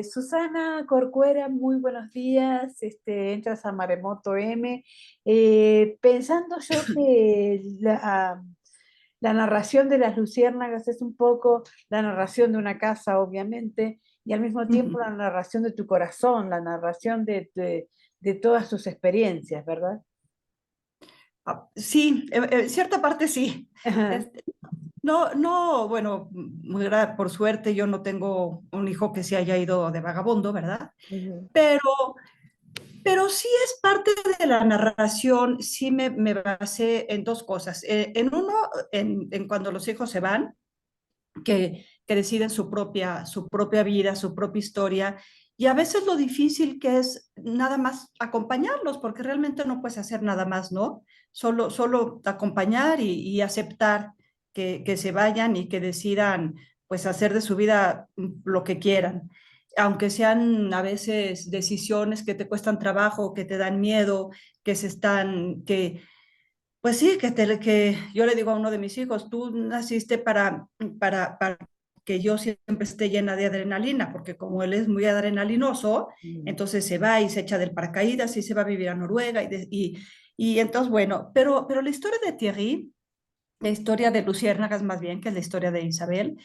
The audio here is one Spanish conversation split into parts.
Susana Corcuera, muy buenos días. Entras a Maremoto M. Pensando yo que la narración de las luciérnagas es un poco la narración de una casa, obviamente, y al mismo tiempo Ujú. la narración de tu corazón, la narración de todas tus experiencias, ¿verdad? Sí, en cierta parte sí. Ajá. Este, no, no, bueno, por suerte yo no tengo un hijo que se haya ido de vagabundo, ¿verdad? Ujú. Pero, pero sí es parte de la narración, sí me basé en dos cosas. En uno, en cuando los hijos se van, que deciden su propia vida, su propia historia, y a veces lo difícil que es nada más acompañarlos, porque realmente no puedes hacer nada más, ¿no? Solo acompañar y aceptar que se vayan y que decidan pues hacer de su vida lo que quieran, aunque sean a veces decisiones que te cuestan trabajo, que te dan miedo, pues sí, que yo le digo a uno de mis hijos, tú naciste para que yo siempre esté llena de adrenalina, porque como él es muy adrenalinoso, Mm. entonces se va y se echa del paracaídas y se va a vivir a Noruega y entonces, bueno, pero la historia de Thierry, la historia de Luciérnagas más bien, que es la historia de Isabel,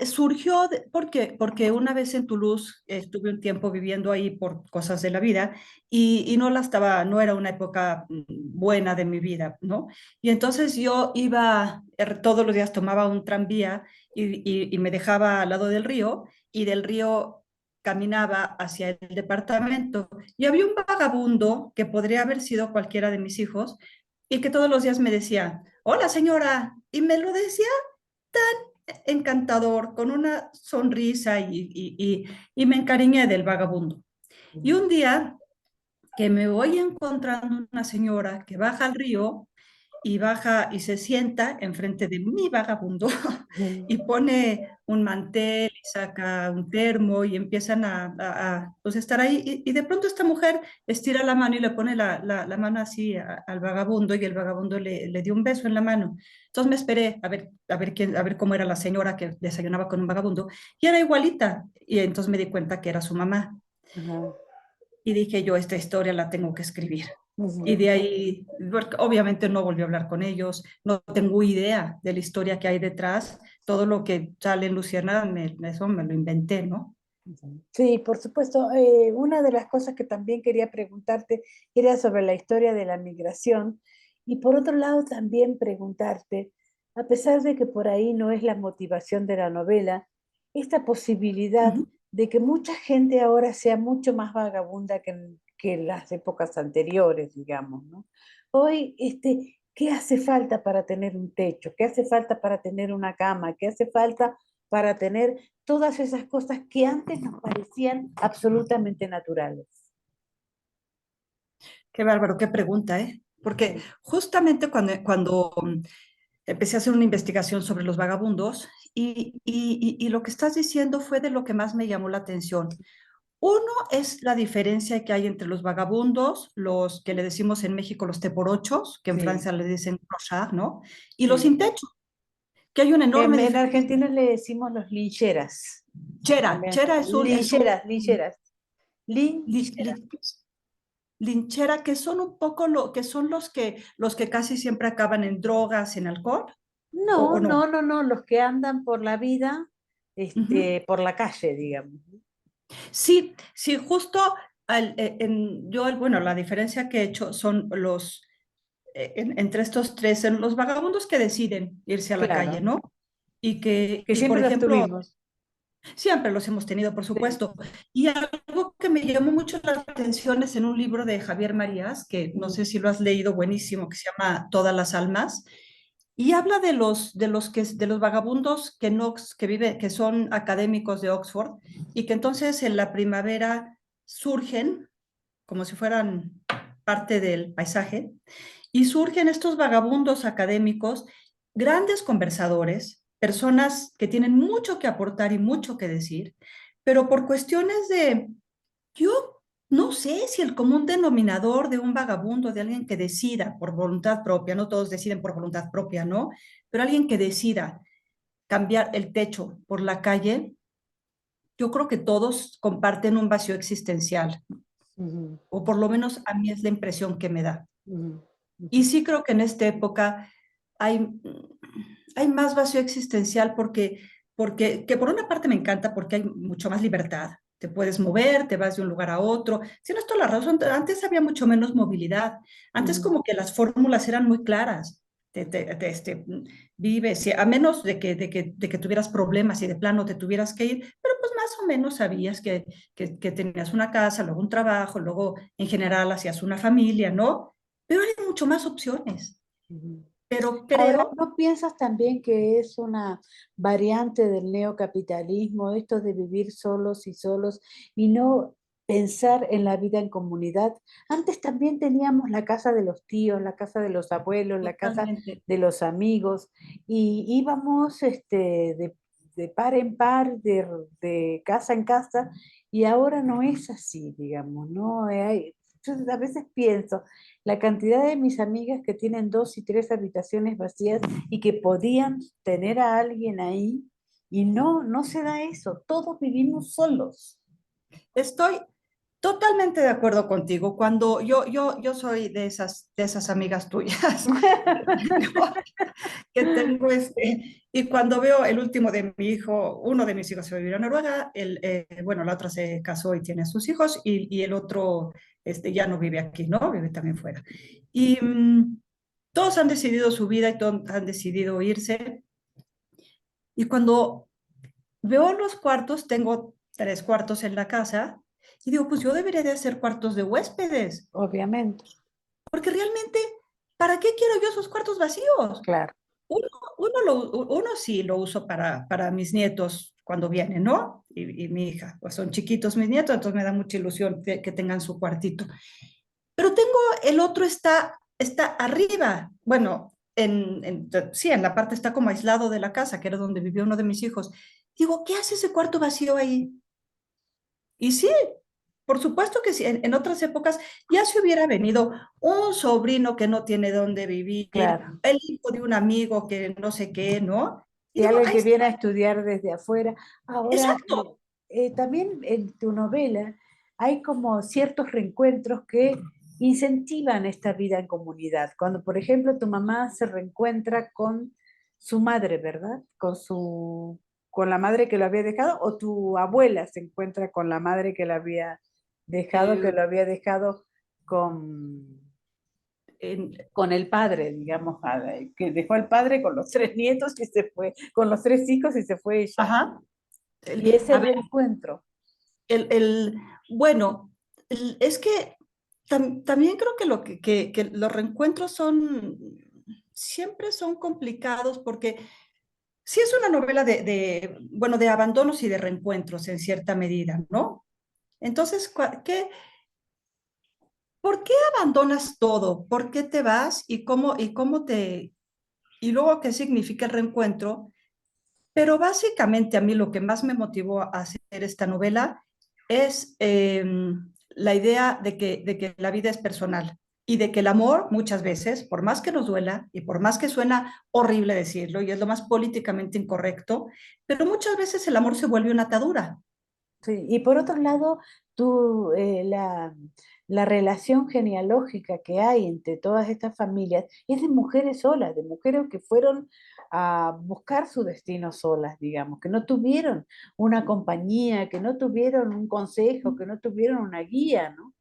surgió porque una vez en Toulouse estuve un tiempo viviendo ahí por cosas de la vida y no era una época buena de mi vida, ¿no? Y entonces yo iba, todos los días tomaba un tranvía y me dejaba al lado del río y del río caminaba hacia el departamento y había un vagabundo que podría haber sido cualquiera de mis hijos y que todos los días me decía, hola señora, y me lo decía encantador, con una sonrisa y me encariñé del vagabundo. Y un día que me voy encontrando una señora que baja al río y baja y se sienta enfrente de mi vagabundo Mm. y pone un mantel y saca un termo y empiezan pues estar ahí y de pronto esta mujer estira la mano y le pone la mano así al vagabundo y el vagabundo le dio un beso en la mano. Entonces me esperé a ver cómo era la señora que desayunaba con un vagabundo y era igualita y entonces me di cuenta que era su mamá Ajá. y dije yo esta historia la tengo que escribir. Y Ujú. de ahí, porque obviamente no volví a hablar con ellos, no tengo idea de la historia que hay detrás, todo lo que sale en Luciana, eso me lo inventé, ¿no? Sí, por supuesto. Una de las cosas que también quería preguntarte era sobre la historia de la migración y por otro lado también preguntarte, a pesar de que por ahí no es la motivación de la novela, esta posibilidad Ujú. de que mucha gente ahora sea mucho más vagabunda que en las épocas anteriores, digamos, ¿no? Hoy, ¿qué hace falta para tener un techo? ¿Qué hace falta para tener una cama? ¿Qué hace falta para tener todas esas cosas que antes nos parecían absolutamente naturales? Qué bárbaro, qué pregunta, ¿eh? Porque justamente cuando empecé a hacer una investigación sobre los vagabundos y lo que estás diciendo fue de lo que más me llamó la atención. Uno es la diferencia que hay entre los vagabundos, los que le decimos en México los teporochos, que en Sí, Francia le dicen clochard, ¿no? Y los sí. sin techo, que hay una enorme En diferencia. Argentina le decimos los lincheras. También. Chera Lincheras, lincheras. li- Lincheras. li- linchera, que son un poco que son los que casi siempre acaban en drogas, en alcohol, o No, no. no, no, no, los que andan por la vida, Ujú. por la calle, digamos. Sí, sí, justo bueno, la diferencia que he hecho son entre estos tres, en los vagabundos que deciden irse a la calle, Claro, ¿no? que Y por siempre los ejemplo, tuvimos. siempre los hemos tenido, por Sí. supuesto. Y algo que me llamó mucho la atención es en un libro de Javier Marías, que no sé si lo has leído, buenísimo, que se llama Todas las almas, y habla de los vagabundos que no, que son académicos de Oxford, y que entonces en la primavera surgen como si fueran parte del paisaje, y surgen estos vagabundos académicos, grandes conversadores, personas que tienen mucho que aportar y mucho que decir, pero por cuestiones yo no sé si el común denominador de un vagabundo, de alguien que decida por voluntad propia, no todos deciden por voluntad propia, ¿no? Pero alguien que decida cambiar el techo por la calle, yo creo que todos comparten un vacío existencial, Ujú, o por lo menos a mí es la impresión que me da. ujú, Y ujú, sí creo que en esta época hay, hay más vacío existencial porque, que por una parte me encanta porque hay mucho más libertad. Te puedes mover, te vas de un lugar a otro. Tienes toda la razón. Antes había mucho menos movilidad. Antes ujú, como que las fórmulas eran muy claras. Vives, a menos de que tuvieras problemas y de plano te tuvieras que ir, pero pues más o menos sabías que tenías una casa, luego un trabajo, luego en general hacías una familia, ¿no? Pero hay mucho más opciones. ujú. Pero Ahora, creo, ¿no piensas también que es una variante del neocapitalismo, esto de vivir solos y solos y no pensar en la vida en comunidad? Antes también teníamos la casa de los tíos, la casa de los abuelos, la casa totalmente. de los amigos y íbamos de par en par, de casa en casa y ahora no es así, digamos, ¿no? Yo a veces pienso la cantidad de mis amigas que tienen 2 y 3 habitaciones vacías y que podían tener a alguien ahí y no, no se da eso. Todos vivimos solos. Estoy totalmente de acuerdo contigo. Cuando yo soy de esas amigas tuyas que tengo y cuando veo el último de mi hijo, uno de mis hijos se va a vivir a Noruega, bueno, la otra se casó y tiene a sus hijos y el otro ya no vive aquí, ¿no? Vive también fuera. Y todos han decidido su vida y todos han decidido irse. Y cuando veo los cuartos, tengo 3 cuartos en la casa y digo, pues yo debería de hacer cuartos de huéspedes, Obviamente, porque realmente, ¿para qué quiero yo esos cuartos vacíos? claro. Uno, uno sí lo uso para mis nietos cuando vienen, ¿no? Y mi hija, pues son chiquitos mis nietos, entonces me da mucha ilusión que tengan su cuartito. Pero el otro está arriba, bueno, sí, en la parte está como aislado de la casa, que era donde vivió uno de mis hijos. Digo, ¿qué hace ese cuarto vacío ahí? Y sí, por supuesto que sí, en otras épocas ya se hubiera venido un sobrino que no tiene dónde vivir, Claro. el hijo de un amigo que no sé qué, ¿no? Y Y digo, alguien ahí que está, viene a estudiar desde afuera. Ahora, exacto. también en tu novela hay como ciertos reencuentros que incentivan esta vida en comunidad. Cuando, por ejemplo, tu mamá se reencuentra con su madre, ¿verdad? Con la madre que lo había dejado, o tu abuela se encuentra con la madre que la había dejado, que Eh, lo había dejado con en- con el padre, digamos, que dejó al padre con los 3 nietos y se fue, con los 3 hijos y se fue ella. ajá. Y ese A ver, reencuentro, el, el- bueno, es que también creo que los reencuentros siempre son complicados porque sí es una novela bueno, de abandonos y de reencuentros en cierta medida, ¿no? Entonces, ¿por qué abandonas todo? ¿Por qué te vas? Y luego qué significa el reencuentro? Pero básicamente a mí lo que más me motivó a hacer esta novela es la idea de que la vida es personal y de que el amor muchas veces, por más que nos duela y por más que suena horrible decirlo y es lo más políticamente incorrecto, pero muchas veces el amor se vuelve una atadura. sí. Y por otro lado, la relación genealógica que hay entre todas estas familias es de mujeres solas, de mujeres que fueron a buscar su destino solas, digamos, que no tuvieron una compañía, que no tuvieron un consejo, que no tuvieron una guía, ¿no?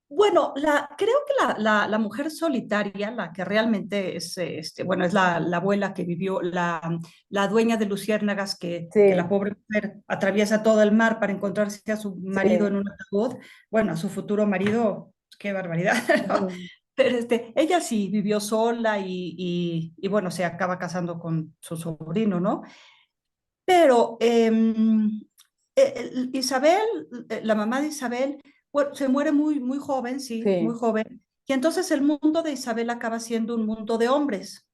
Bueno, creo que la mujer solitaria, la que realmente es, bueno, es la abuela que vivió, la dueña de Luciérnagas, que la Sí, pobre mujer atraviesa todo el mar para encontrarse a su marido en sí. un ataúd, bueno, a su futuro marido, qué barbaridad, ¿no? Ujú. Pero ella sí vivió sola y bueno, se acaba casando con su sobrino, ¿no? Pero Isabel, la mamá de Isabel, bueno, se muere muy, muy joven, sí, muy Sí. joven. Y entonces el mundo de Isabel acaba siendo un mundo de hombres.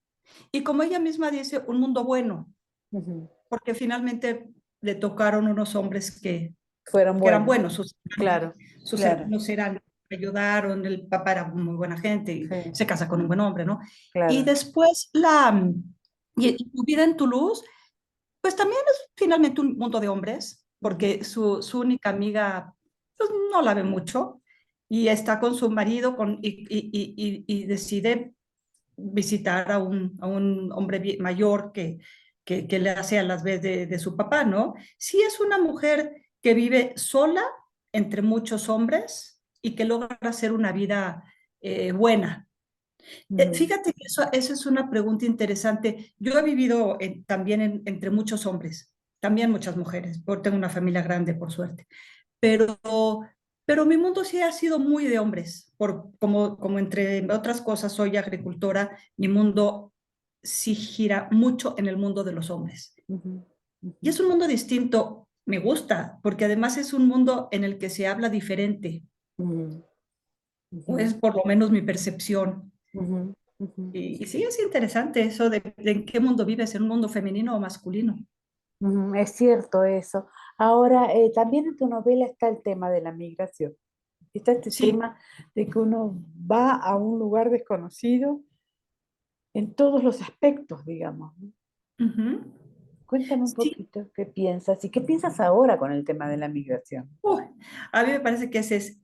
Y como ella misma dice, un mundo bueno, Ujú. porque finalmente le tocaron unos hombres Fueron que eran buenos, buenos, claro, sus claro, hermanos eran, ayudaron, el papá era muy buena gente y sí, se casa con un buen hombre, ¿no? Y claro. después y su vida en Toulouse, pues también es finalmente un mundo de hombres, ujú, porque su única amiga pues, no la ve mucho y está con su marido y decide visitar a un hombre mayor que le hace a las veces de su papá, ¿no? Sí es una mujer que vive sola entre muchos hombres y que logra hacer una vida buena. ujú, Fíjate que eso es una pregunta interesante. Yo he vivido también entre muchos hombres, también muchas mujeres, porque tengo una familia grande, por suerte, pero, pero mi mundo sí ha sido muy de hombres, como entre otras cosas soy agricultora, mi mundo sí gira mucho en el mundo de los hombres. ujú, Y ujú, es un mundo distinto, me gusta, porque además es un mundo en el que se habla diferente, ujú, o ujú, es por lo menos mi percepción. ujú, ujú, Y sí, es interesante eso de en qué mundo vives, en un mundo femenino o masculino. ujú. Es cierto eso. Ahora, también en tu novela está el tema de la migración. Está este Sí, tema de que uno va a un lugar desconocido en todos los aspectos, digamos, ¿no? ujú. Cuéntame un Sí. poquito qué piensas y qué piensas ahora con el tema de la migración. Uy, a mí me parece que ese es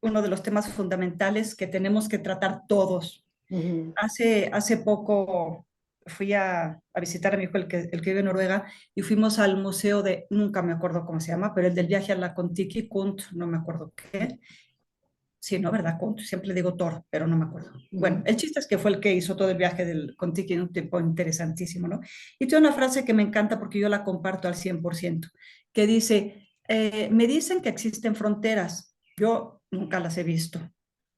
uno de los temas fundamentales que tenemos que tratar todos. Ujú, Hace poco fui a visitar a mi hijo, el que vive en Noruega, y fuimos al museo de, nunca me acuerdo cómo se llama, pero el del viaje a la Kon-Tiki, Kunt, no me acuerdo qué. Sí, ¿no? ¿Verdad? Kunt, siempre le digo Thor, pero no me acuerdo. Bueno, ujú, el chiste es que fue el que hizo todo el viaje del Kon-Tiki en un tiempo interesantísimo, ¿no? Y tiene una frase que me encanta porque yo la comparto al 100%, que dice, me dicen que existen fronteras, yo nunca las he visto.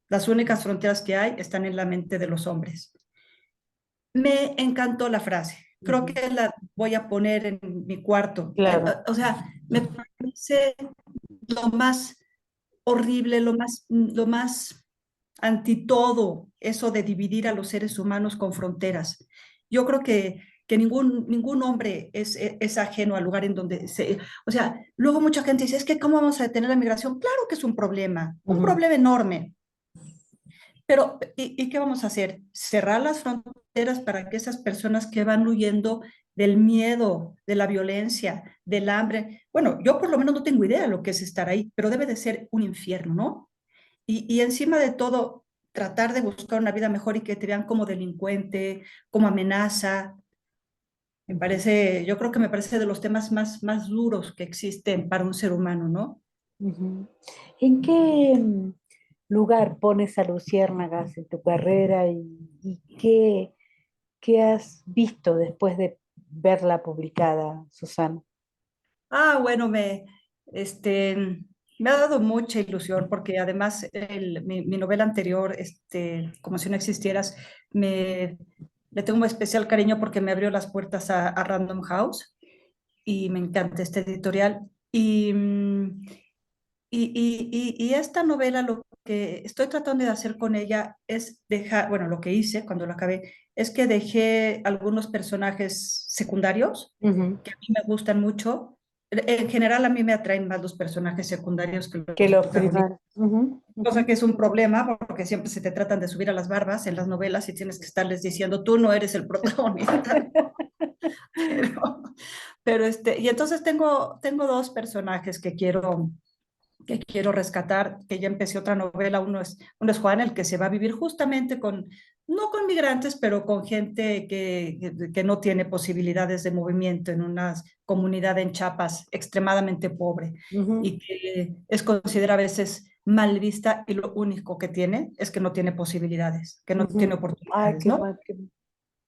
Las únicas fronteras que hay están en la mente de los hombres. Me encantó la frase. Creo ujú. que la voy a poner en mi cuarto. Claro. O sea, me parece lo más horrible, lo más anti todo, eso de dividir a los seres humanos con fronteras. Yo creo que ningún hombre es ajeno al lugar en donde se... O sea, luego mucha gente dice, es que ¿cómo vamos a detener la migración? Claro que es un Ujú, problema enorme. Pero, ¿y qué vamos a hacer? Cerrar las fronteras para que esas personas que van huyendo del miedo, de la violencia, del hambre, bueno, yo por lo menos no tengo idea de lo que es estar ahí, pero debe de ser un infierno, ¿no? Y encima de todo, tratar de buscar una vida mejor y que te vean como delincuente, como amenaza, ujú, yo creo que me parece de los temas más duros que existen para un ser humano, ¿no? ujú. ¿En qué lugar pones a Luciérnagas en tu carrera y qué has visto después de verla publicada, Susana? Bueno, me ha dado mucha ilusión porque además mi novela anterior, Como si no existieras, le tengo un especial cariño porque me abrió las puertas a Random House y me encanta este editorial. Y esta novela lo que estoy tratando de hacer con ella es dejar, bueno, lo que hice cuando la acabé, es que dejé algunos personajes secundarios Ujú. que a mí me gustan mucho. En general a mí me atraen más los personajes secundarios que Que los los protagonistas, primeros. Ujú, cosa ujú. que es un problema porque siempre se te tratan de subir a las barbas en las novelas y tienes que estarles diciendo, tú no eres el protagonista. Pero, y entonces tengo dos personajes que quiero rescatar, que ya empecé otra novela, uno es Juan, el que se va a vivir justamente no con migrantes, pero con gente que no tiene posibilidades de movimiento en una comunidad en Chiapas extremadamente pobre Ujú. y que es considerada a veces mal vista y lo único que tiene es que no tiene posibilidades, que no tiene Ujú. Ay, oportunidades, ¿no? qué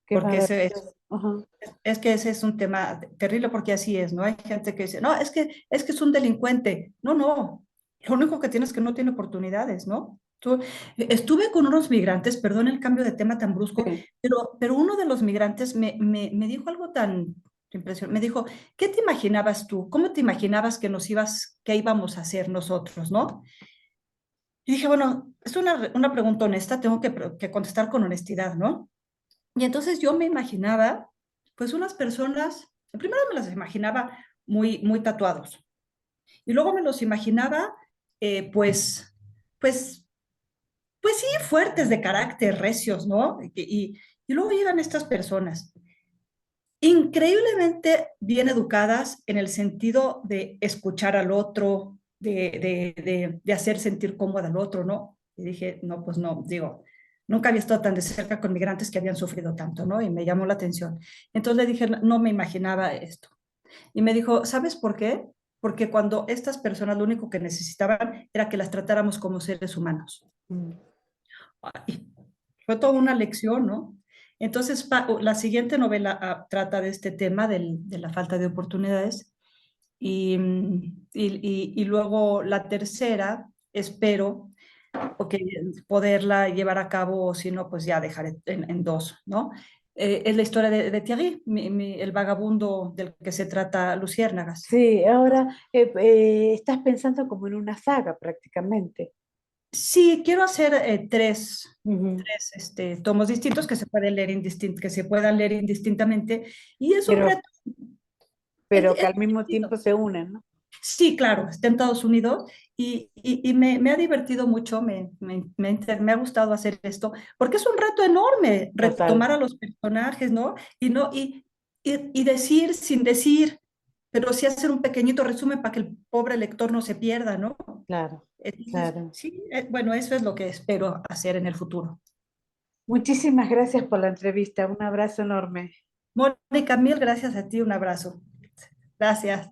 Porque ese es, maravilloso. Ajá. es que ese es un tema terrible porque así es, ¿no? Hay gente que dice, no, es que es un delincuente. No, no. Lo único que tiene es que no tiene oportunidades, ¿no? Estuve con unos migrantes, perdón el cambio de tema tan brusco, Sí. pero uno de los migrantes me dijo algo tan impresionante. Me dijo, ¿qué te imaginabas tú? ¿Cómo te imaginabas que íbamos a hacer nosotros, ¿no? Y dije, bueno, es una pregunta honesta, tengo que contestar con honestidad, ¿no? Y entonces yo me imaginaba, pues unas personas, primero me las imaginaba muy, muy tatuados, y luego me los imaginaba, eh, pues, pues, pues sí, fuertes de carácter, recios, ¿no? Y luego llegan estas personas. increíblemente bien educadas en el sentido de escuchar al otro, de hacer sentir cómodo al otro, ¿no? Y dije, no, pues no, digo, nunca había estado tan de cerca con migrantes que habían sufrido tanto, ¿no? Y me llamó la atención. Entonces le dije, no me imaginaba esto. Y me dijo, ¿sabes por qué? Porque cuando estas personas lo único que necesitaban era que las tratáramos como seres humanos. Mm. Y fue toda una lección, ¿no? Entonces, la siguiente novela trata de este tema de la falta de oportunidades y luego la tercera, espero que poderla llevar a cabo, o si no, pues ya dejar en dos, ¿no? Es la historia de Thierry, el vagabundo del que se trata Luciérnagas. Sí, ahora estás pensando como en una saga prácticamente. Sí, quiero hacer Ujú. tres tomos distintos que se puedan leer indistintamente y es un reto. Pero que Es al mismo divertido. tiempo se unen, ¿no? Sí, claro, está en Estados Unidos y me ha divertido mucho, me ha gustado hacer esto, porque es un reto enorme Total, retomar a los personajes, ¿no? Y decir sin decir, pero sí hacer un pequeñito resumen para que el pobre lector no se pierda, ¿no? claro, Entonces, claro. sí, bueno, eso es lo que espero hacer en el futuro. Muchísimas gracias por la entrevista. Un abrazo enorme. Mónica, mil gracias a ti, un abrazo. Gracias.